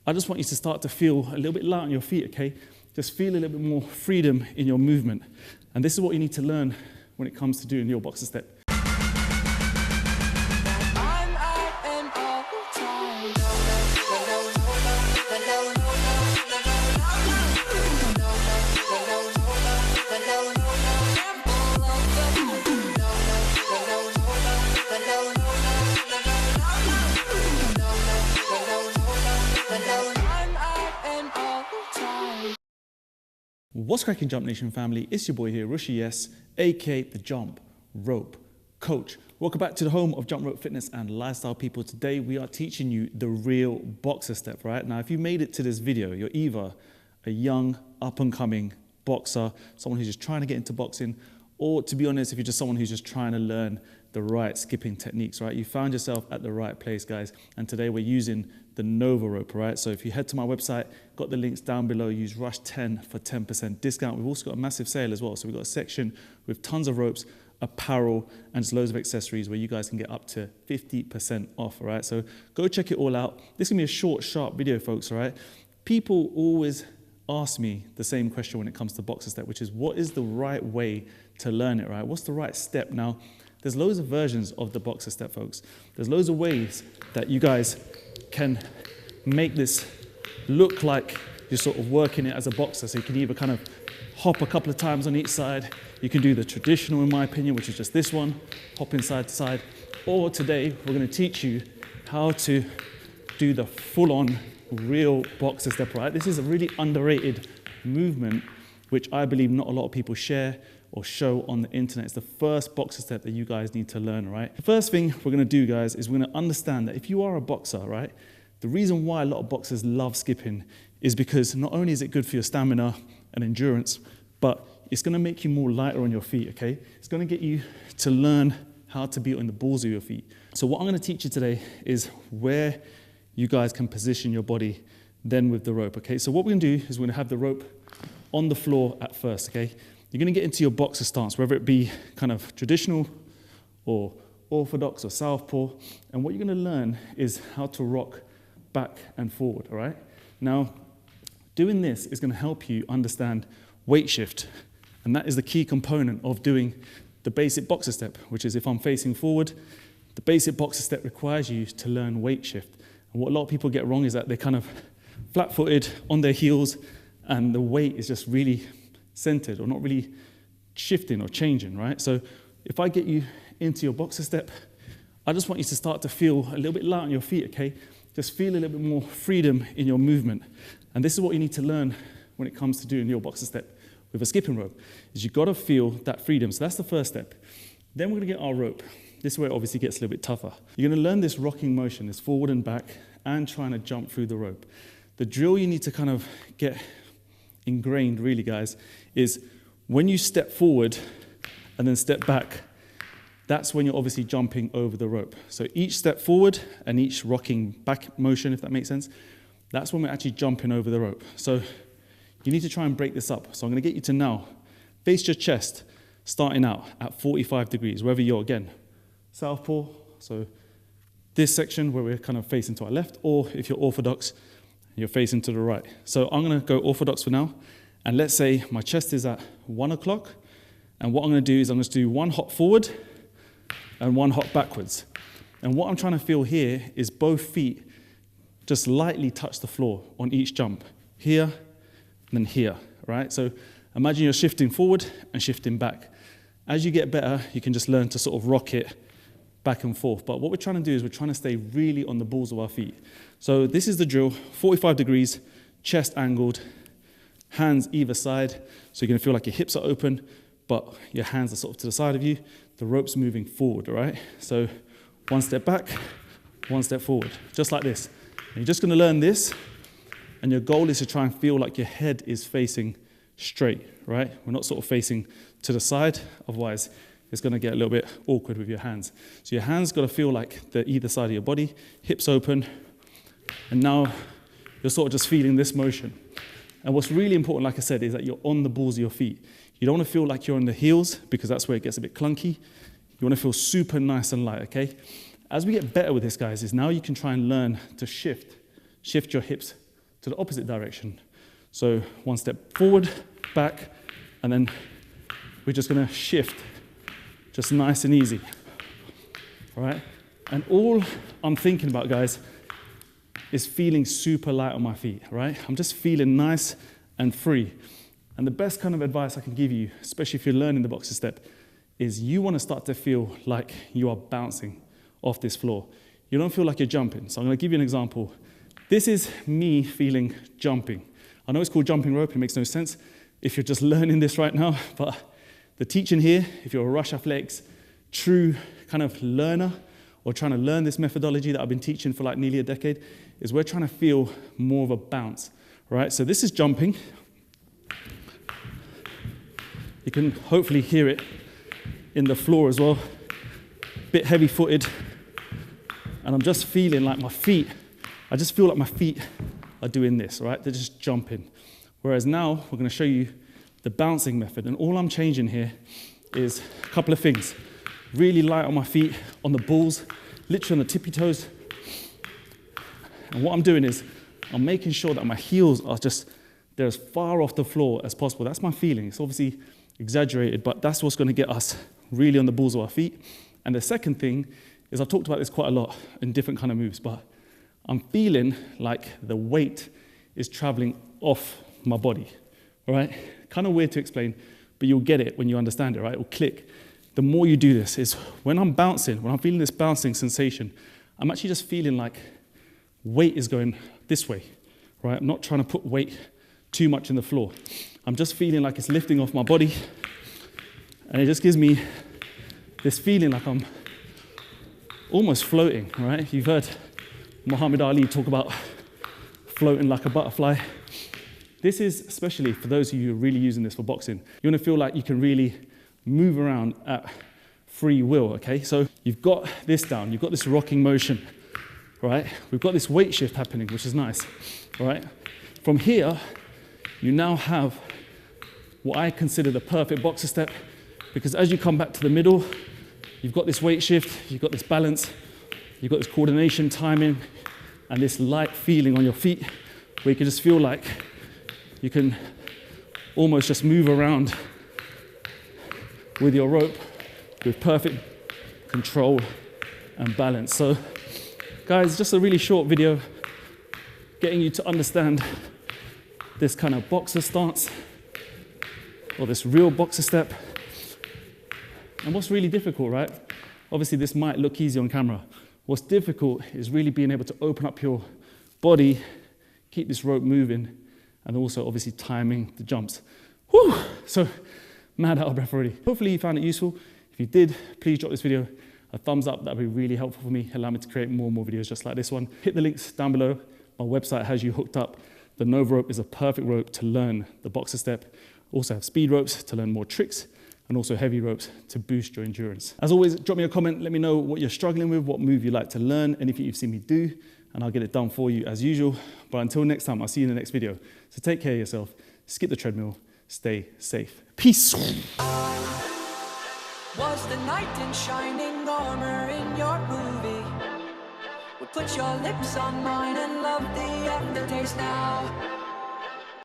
I just want you to start to feel a little bit light on your feet, okay? Just feel a little bit more freedom in your movement. And this is what you need to learn when it comes to doing your boxer step. What's cracking, Jump Nation family? It's your boy here, Rushy S, aka the Jump Rope Coach. Welcome back to the home of Jump Rope Fitness and Lifestyle people. Today we are teaching you the real boxer step, right? Now, if you made it to this video, you're either a young, up-and-coming boxer, someone who's just trying to get into boxing, or to be honest, if you're just someone who's just trying to learn the right skipping techniques, right? You found yourself at the right place, guys. And today we're using the Nova rope, right? So if you head to my website, got the links down below, use Rush10 for 10% discount. We've also got a massive sale as well. So we've got a section with tons of ropes, apparel, and just loads of accessories where you guys can get up to 50% off, all right? So go check it all out. This is gonna be a short, sharp video, folks, all right? People always ask me the same question when it comes to boxer step, which is what is the right way to learn it, right? What's the right step? Now, there's loads of versions of the boxer step, folks. There's loads of ways that you guys can make this look like you're sort of working it as a boxer. So you can either kind of hop a couple of times on each side. You can do the traditional, in my opinion, which is just this one, hopping side to side. Or today, we're gonna teach you how to do the full-on real boxer step, right? This is a really underrated movement, which I believe not a lot of people share or show on the internet. It's the first boxer step that you guys need to learn, right? The first thing we're gonna do, guys, is we're gonna understand that if you are a boxer, right, the reason why a lot of boxers love skipping is because not only is it good for your stamina and endurance, but it's gonna make you more lighter on your feet, okay? It's gonna get you to learn how to be on the balls of your feet. So what I'm gonna teach you today is where you guys can position your body then with the rope, okay? So what we're gonna do is we're gonna have the rope on the floor at first, okay? You're gonna get into your boxer stance, whether it be kind of traditional or orthodox or southpaw. And what you're gonna learn is how to rock back and forward, all right? Now, doing this is gonna help you understand weight shift. And that is the key component of doing the basic boxer step, which is if I'm facing forward, the basic boxer step requires you to learn weight shift. And what a lot of people get wrong is that they're kind of flat-footed on their heels and the weight is just really centered or not really shifting or changing, right? So if I get you into your boxer step, I just want you to start to feel a little bit light on your feet, okay? Just feel a little bit more freedom in your movement. And this is what you need to learn when it comes to doing your boxer step with a skipping rope, is you gotta feel that freedom. So that's the first step. Then we're gonna get our rope. This is where it obviously gets a little bit tougher. You're gonna learn this rocking motion, this forward and back, and trying to jump through the rope. The drill you need to kind of get ingrained, really, guys, is when you step forward and then step back, that's when you're obviously jumping over the rope. So each step forward and each rocking back motion, if that makes sense, that's when we're actually jumping over the rope. So you need to try and break this up. So I'm gonna get you to now face your chest, starting out at 45 degrees, whether you're, again, southpaw, so this section where we're kind of facing to our left, or if you're orthodox, you're facing to the right. So I'm gonna go orthodox for now, and let's say my chest is at 1 o'clock, and what I'm gonna do is I'm gonna do one hop forward and one hop backwards. And what I'm trying to feel here is both feet just lightly touch the floor on each jump, here and then here, right? So imagine you're shifting forward and shifting back. As you get better, you can just learn to sort of rock it back and forth. But what we're trying to do is we're trying to stay really on the balls of our feet. So this is the drill, 45 degrees, chest angled, hands either side. So you're gonna feel like your hips are open, but your hands are sort of to the side of you. The rope's moving forward, all right? So one step back, one step forward, just like this. And you're just gonna learn this, and your goal is to try and feel like your head is facing straight, right? We're not sort of facing to the side, otherwise it's gonna get a little bit awkward with your hands. So your hands gotta feel like they're either side of your body, hips open, and now you're sort of just feeling this motion. And what's really important, like I said, is that you're on the balls of your feet. You don't wanna feel like you're on the heels because that's where it gets a bit clunky. You wanna feel super nice and light, okay? As we get better with this, guys, is now you can try and learn to shift your hips to the opposite direction. So one step forward, back, and then we're just gonna shift, just nice and easy, all right? And all I'm thinking about, guys, is feeling super light on my feet, right? I'm just feeling nice and free. And the best kind of advice I can give you, especially if you're learning the BOXER step, is you wanna start to feel like you are bouncing off this floor. You don't feel like you're jumping. So I'm gonna give you an example. This is me feeling jumping. I know it's called jumping rope, it makes no sense if you're just learning this right now, but the teaching here, if you're a Rush Athletics true kind of learner or trying to learn this methodology that I've been teaching for like nearly a decade, is we're trying to feel more of a bounce, right? So this is jumping. You can hopefully hear it in the floor as well. Bit heavy-footed. And I'm just feeling like my feet, I just feel like my feet are doing this, right? They're just jumping. Whereas now, we're gonna show you the bouncing method. And all I'm changing here is a couple of things. Really light on my feet, on the balls, literally on the tippy toes. And what I'm doing is, I'm making sure that my heels are just, they're as far off the floor as possible. That's my feeling. It's obviously exaggerated, but that's what's gonna get us really on the balls of our feet. And the second thing is, I've talked about this quite a lot in different kind of moves, but I'm feeling like the weight is traveling off my body, all right? Kind of weird to explain, but you'll get it when you understand it, right? It'll click. The more you do this is when I'm bouncing, when I'm feeling this bouncing sensation, I'm actually just feeling like weight is going this way, right? I'm not trying to put weight too much in the floor. I'm just feeling like it's lifting off my body, and it just gives me this feeling like I'm almost floating, right? You've heard Muhammad Ali talk about floating like a butterfly. This is especially for those of you who are really using this for boxing. You want to feel like you can really move around at free will, okay? So you've got this down, you've got this rocking motion, right? We've got this weight shift happening, which is nice, right? From here, you now have what I consider the perfect BOXER step, because as you come back to the middle, you've got this weight shift, you've got this balance, you've got this coordination, timing, and this light feeling on your feet, where you can just feel like you can almost just move around with your rope with perfect control and balance. So, guys, just a really short video getting you to understand this kind of BOXER stance, or this real BOXER step. And what's really difficult, right? Obviously, this might look easy on camera. What's difficult is really being able to open up your body, keep this rope moving, and also obviously timing the jumps. Whew! So, mad out of breath already. Hopefully you found it useful. If you did, please drop this video a thumbs up. That'd be really helpful for me. Allow me to create more and more videos just like this one. Hit the links down below. My website has you hooked up. The Nova rope is a perfect rope to learn the BOXER step. Also have speed ropes to learn more tricks, and also heavy ropes to boost your endurance. As always, drop me a comment, let me know what you're struggling with, what move you'd like to learn, anything you've seen me do, and I'll get it done for you as usual. But until next time, I'll see you in the next video. So take care of yourself, skip the treadmill, stay safe. Peace. Was the knight in shining armor in your movie? Would put your lips on mine and love the aftertaste now.